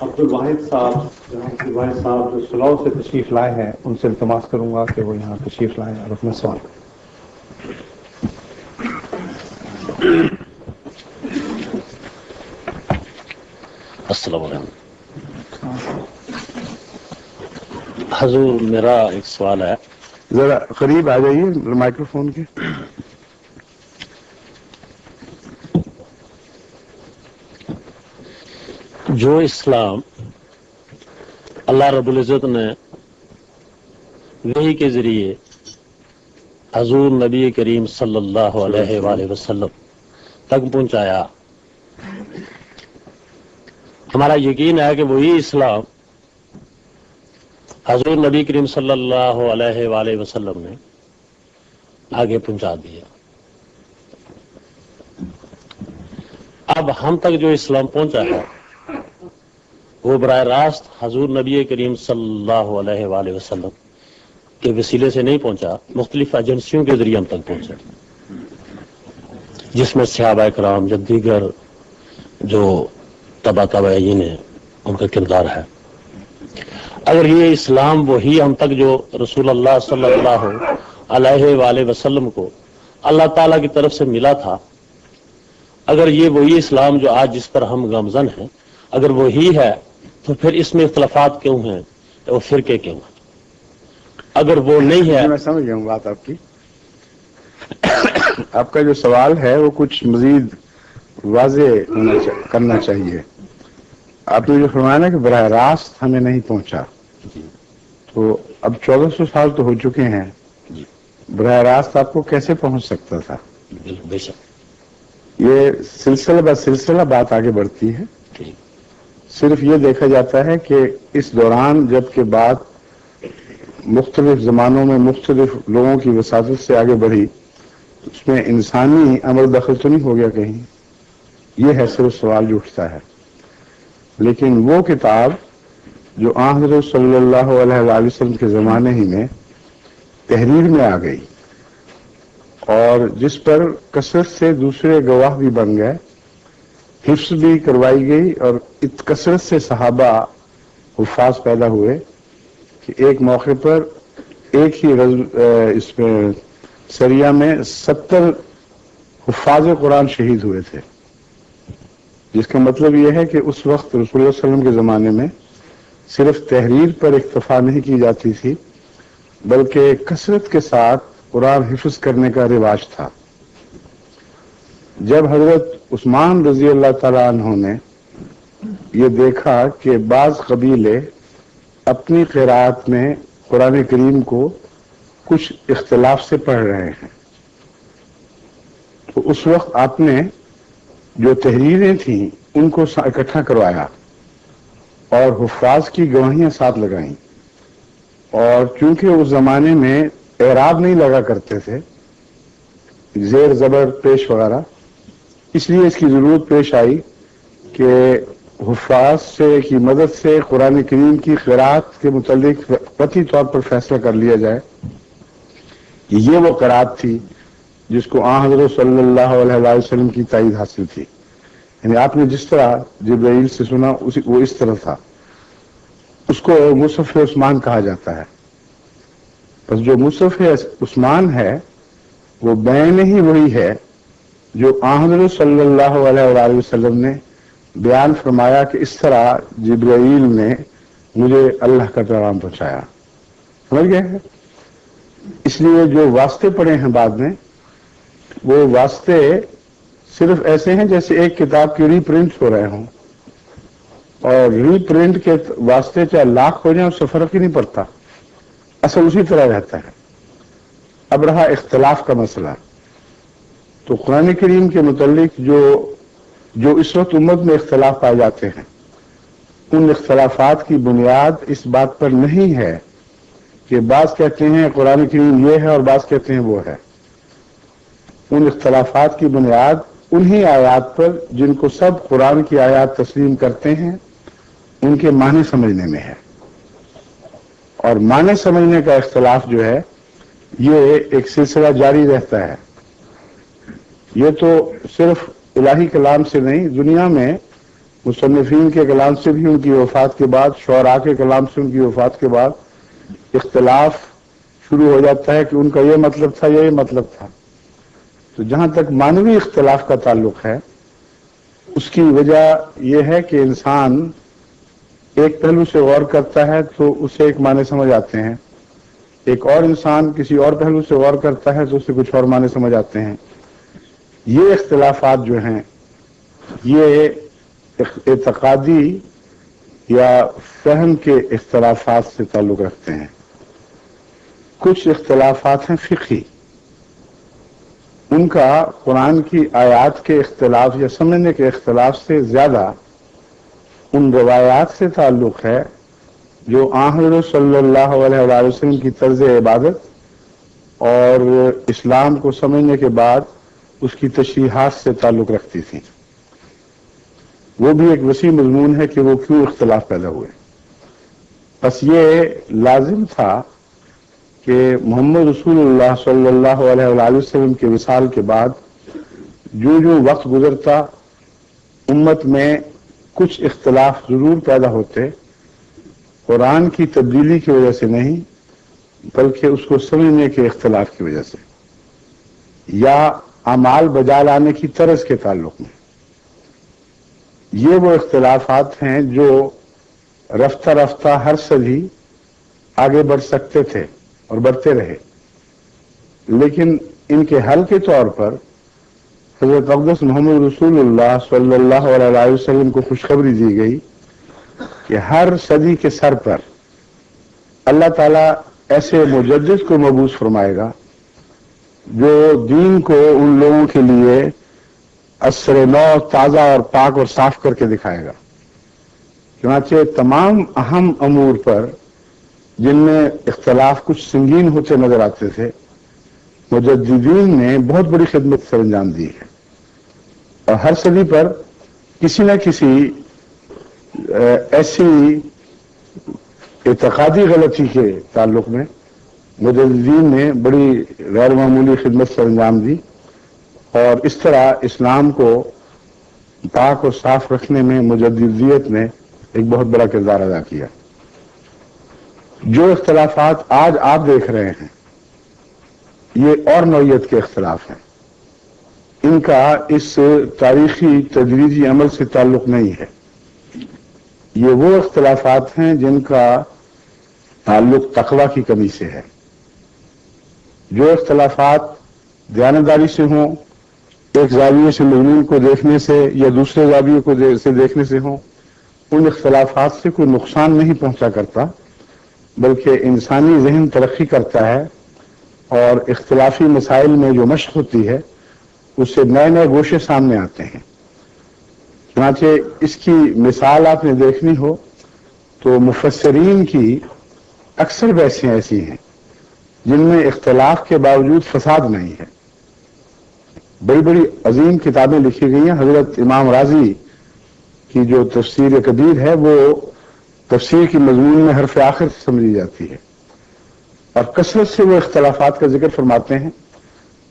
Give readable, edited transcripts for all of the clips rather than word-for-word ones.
عبد الواحد صاحب جو سلاؤ سے تشریف لائے ہیں ان سے التماس کروں گا کہ وہ یہاں تشریف لائیں اور اپنا سوال السلام علیکم حضور، میرا ایک سوال ہے. ذرا قریب آ جائیے مائکرو فون کے. جو اسلام اللہ رب العزت نے وحی کے ذریعے حضور نبی کریم صلی اللہ علیہ وآلہ وسلم تک پہنچایا، ہمارا یقین ہے کہ وہی اسلام حضور نبی کریم صلی اللہ علیہ وآلہ وسلم نے آگے پہنچا دیا. اب ہم تک جو اسلام پہنچا ہے وہ براہ راست حضور نبی کریم صلی اللہ علیہ وآلہ وسلم کے وسیلے سے نہیں پہنچا، مختلف ایجنسیوں کے ذریعے ہم تک پہنچا، جس میں صحابہ کرام یا دیگر جو تابعین ہیں ان کا کردار ہے. اگر یہ اسلام وہی ہم تک جو رسول اللہ صلی اللہ علیہ وآلہ وسلم کو اللہ تعالیٰ کی طرف سے ملا تھا، اگر یہ وہی اسلام جو آج جس پر ہم گامزن ہیں اگر وہی ہے تو پھر اس میں اختلافات کیوں ہیں، وہ فرقے کیوں ہیں؟ اگر وہ نہیں ہے. میں سمجھ گیا ہوں بات آپ کی. آپ کا جو سوال ہے وہ کچھ مزید واضح کرنا چاہیے. آپ نے جو فرمایا نا کہ براہ راست ہمیں نہیں پہنچا، تو اب 1400 سال تو ہو چکے ہیں، براہ راست آپ کو کیسے پہنچ سکتا تھا؟ بے شک یہ سلسلہ بہ سلسلہ بات آگے بڑھتی ہے. صرف یہ دیکھا جاتا ہے کہ اس دوران جب کہ بات مختلف زمانوں میں مختلف لوگوں کی وساطت سے آگے بڑھی، اس میں انسانی عمل دخل تو نہیں ہو گیا کہیں؟ یہ ہے صرف سوال جو اٹھتا ہے. لیکن وہ کتاب جو حضرت صلی اللہ علیہ وآلہ وسلم کے زمانے ہی میں تحریر میں آ گئی اور جس پر کثرت سے دوسرے گواہ بھی بن گئے، حفظ بھی کروائی گئی، اور کثرت سے صحابہ حفاظ پیدا ہوئے کہ ایک موقع پر ایک ہی اس میں سریہ میں 70 حفاظ قرآن شہید ہوئے تھے. جس کا مطلب یہ ہے کہ اس وقت رسول اللہ صلی اللہ علیہ وسلم کے زمانے میں صرف تحریر پر اکتفا نہیں کی جاتی تھی، بلکہ کثرت کے ساتھ قرآن حفظ کرنے کا رواج تھا. جب حضرت عثمان رضی اللہ تعالیٰ عنہ نے یہ دیکھا کہ بعض قبیلے اپنی قرات میں قرآن کریم کو کچھ اختلاف سے پڑھ رہے ہیں، تو اس وقت آپ نے جو تحریریں تھیں ان کو اکٹھا کروایا اور حفاظ کی گواہیاں ساتھ لگائیں. اور چونکہ اس زمانے میں اعراب نہیں لگا کرتے تھے، زیر زبر پیش وغیرہ، اس لیے اس کی ضرورت پیش آئی کہ حفاظ کی مدد سے قرآن کریم کی قرات کے متعلق قطعی طور پر فیصلہ کر لیا جائے. یہ وہ قرات تھی جس کو حضرت صلی اللہ علیہ وسلم کی تائید حاصل تھی. یعنی آپ نے جس طرح جبرائیل سے سنا وہ اس طرح تھا. اس کو مصحف عثمان کہا جاتا ہے. بس جو مصحف عثمان ہے وہ بین ہی وہی ہے جو حضرت صلی اللہ علیہ وآلہ وسلم نے بیان فرمایا کہ اس طرح جبرائیل نے مجھے اللہ کا پیغام پہنچایا. سمجھ گئے ہیں؟ اس لیے جو واسطے پڑے ہیں بعد میں، وہ واسطے صرف ایسے ہیں جیسے ایک کتاب کی ری پرنٹ ہو رہے ہوں، اور ری پرنٹ کے واسطے چاہے لاکھ ہو جائیں اس سے فرق ہی نہیں پڑتا، اصل اسی طرح رہتا ہے. اب رہا اختلاف کا مسئلہ، تو قرآن کریم کے متعلق جو اس وقت امت میں اختلاف پائے جاتے ہیں، ان اختلافات کی بنیاد اس بات پر نہیں ہے کہ بعض کہتے ہیں قرآن کریم یہ ہے اور بعض کہتے ہیں وہ ہے. ان اختلافات کی بنیاد انہی آیات پر جن کو سب قرآن کی آیات تسلیم کرتے ہیں ان کے معنی سمجھنے میں ہے. اور معنی سمجھنے کا اختلاف جو ہے یہ ایک سلسلہ جاری رہتا ہے. یہ تو صرف الہی کلام سے نہیں، دنیا میں مصنفین کے کلام سے بھی ان کی وفات کے بعد، شعراء کے کلام سے ان کی وفات کے بعد اختلاف شروع ہو جاتا ہے کہ ان کا یہ مطلب تھا، یہ مطلب تھا۔ تو جہاں تک معنوی اختلاف کا تعلق ہے، اس کی وجہ یہ ہے کہ انسان ایک پہلو سے غور کرتا ہے تو اسے ایک معنی سمجھ آتے ہیں، ایک اور انسان کسی اور پہلو سے غور کرتا ہے تو اسے کچھ اور معنی سمجھ آتے ہیں۔ یہ اختلافات جو ہیں یہ اعتقادی یا فہم کے اختلافات سے تعلق رکھتے ہیں۔ کچھ اختلافات ہیں فقہی، ان کا قرآن کی آیات کے اختلاف یا سمجھنے کے اختلاف سے زیادہ ان روایات سے تعلق ہے جو حضرت صلی اللہ علیہ وآلہ وسلم کی طرز عبادت اور اسلام کو سمجھنے کے بعد اس کی تشریحات سے تعلق رکھتی تھیں۔ وہ بھی ایک وسیع مضمون ہے کہ وہ کیوں اختلاف پیدا ہوئے۔ بس یہ لازم تھا کہ محمد رسول اللہ صلی اللہ علیہ وآلہ وسلم کے وصال کے بعد جو وقت گزرتا امت میں کچھ اختلاف ضرور پیدا ہوتے، قرآن کی تبدیلی کی وجہ سے نہیں بلکہ اس کو سمجھنے کے اختلاف کی وجہ سے یا اعمال بجا لانے کی طرز کے تعلق میں۔ یہ وہ اختلافات ہیں جو رفتہ رفتہ ہر صدی آگے بڑھ سکتے تھے اور بڑھتے رہے، لیکن ان کے حل کے طور پر حضرت اقدس محمد رسول اللہ صلی اللہ علیہ وسلم کو خوشخبری دی گئی کہ ہر صدی کے سر پر اللہ تعالیٰ ایسے مجدد کو مبعوث فرمائے گا جو دین کو ان لوگوں کے لیے عصر نو تازہ اور پاک اور صاف کر کے دکھائے گا۔ چنانچہ تمام اہم امور پر جن میں اختلاف کچھ سنگین ہوتے نظر آتے تھے، مجددین نے بہت بڑی خدمت سر انجام دی ہے، اور ہر صدی پر کسی نہ کسی ایسی اعتقادی غلطی کے تعلق میں مجددین نے بڑی غیر معمولی خدمت سر انجام دی، اور اس طرح اسلام کو پاک اور صاف رکھنے میں مجددیت نے ایک بہت بڑا کردار ادا کیا۔ جو اختلافات آج آپ دیکھ رہے ہیں یہ اور نوعیت کے اختلاف ہیں، ان کا اس تاریخی تدریجی عمل سے تعلق نہیں ہے۔ یہ وہ اختلافات ہیں جن کا تعلق تقویٰ کی کمی سے ہے۔ جو اختلافات دیانتداری سے ہوں، ایک زاویے سے مضمون کو دیکھنے سے یا دوسرے زاویے کو سے دیکھنے سے ہوں، ان اختلافات سے کوئی نقصان نہیں پہنچا کرتا، بلکہ انسانی ذہن ترقی کرتا ہے اور اختلافی مسائل میں جو مشق ہوتی ہے اس سے نئے نئے گوشے سامنے آتے ہیں۔ چنانچہ اس کی مثال آپ نے دیکھنی ہو تو مفسرین کی اکثر بحثیں ایسی ہیں جن میں اختلاف کے باوجود فساد نہیں ہے۔ بڑی بڑی عظیم کتابیں لکھی گئی ہیں۔ حضرت امام راضی کی جو تفسیر کبیر ہے وہ تفسیر کی مضمون میں حرف آخر سے سمجھی جاتی ہے، اور کثرت سے وہ اختلافات کا ذکر فرماتے ہیں،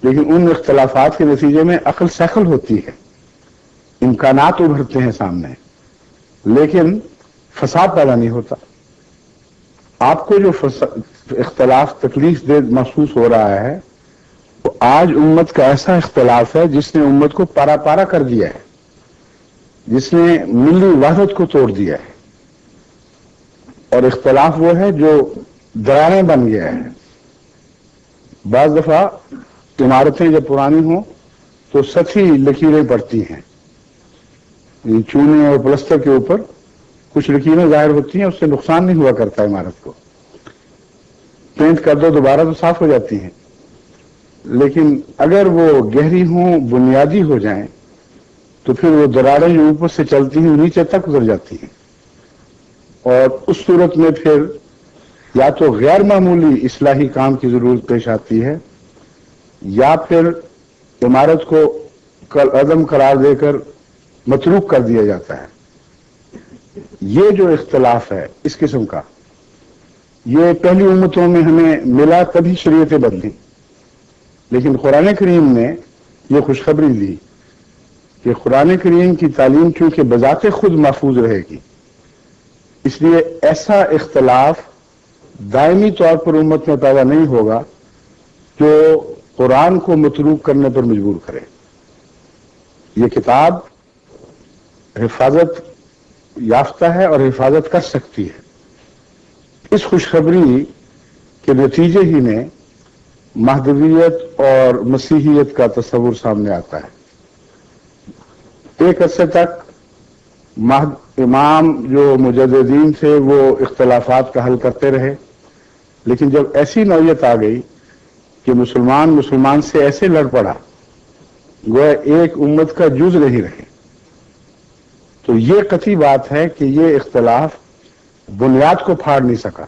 لیکن ان اختلافات کے نتیجے میں عقل سیکل ہوتی ہے، امکانات ابھرتے ہیں سامنے، لیکن فساد پیدا نہیں ہوتا۔ آپ کو جو اختلاف تکلیف دہ محسوس ہو رہا ہے وہ آج امت کا ایسا اختلاف ہے جس نے امت کو پارا پارا کر دیا ہے، جس نے ملی وحدت کو توڑ دیا ہے، اور اختلاف وہ ہے جو دراریں بن گیا ہے۔ بعض دفعہ عمارتیں جب پرانی ہوں تو سطحی لکیریں پڑتی ہیں، چونے اور پلستر کے اوپر کچھ لکیریں ظاہر ہوتی ہیں، اس سے نقصان نہیں ہوا کرتا عمارت کو، پینٹ کر دو دوبارہ تو صاف ہو جاتی ہیں، لیکن اگر وہ گہری ہوں، بنیادی ہو جائیں تو پھر وہ دراریں جو اوپر سے چلتی ہیں نیچے تک اتر جاتی ہیں، اور اس صورت میں پھر یا تو غیر معمولی اصلاحی کام کی ضرورت پیش آتی ہے یا پھر عمارت کو عدم قرار دے کر متروک کر دیا جاتا ہے۔ یہ جو اختلاف ہے اس قسم کا، یہ پہلی امتوں میں ہمیں ملا تبھی شریعتیں بدلی، لیکن قرآن کریم نے یہ خوشخبری دی کہ قرآن کریم کی تعلیم چونکہ بذات خود محفوظ رہے گی، اس لیے ایسا اختلاف دائمی طور پر امت میں پیدا نہیں ہوگا جو قرآن کو متروک کرنے پر مجبور کرے۔ یہ کتاب حفاظت یافتہ ہے اور حفاظت کر سکتی ہے۔ اس خوشخبری کے نتیجے ہی میں مہدویت اور مسیحیت کا تصور سامنے آتا ہے۔ ایک عرصے تک امام جو مجددین تھے وہ اختلافات کا حل کرتے رہے، لیکن جب ایسی نوعیت آ گئی کہ مسلمان سے ایسے لڑ پڑا گویا ایک امت کا جز نہیں رہے، تو یہ قطعی بات ہے کہ یہ اختلاف بنیاد کو پھاڑ نہیں سکا۔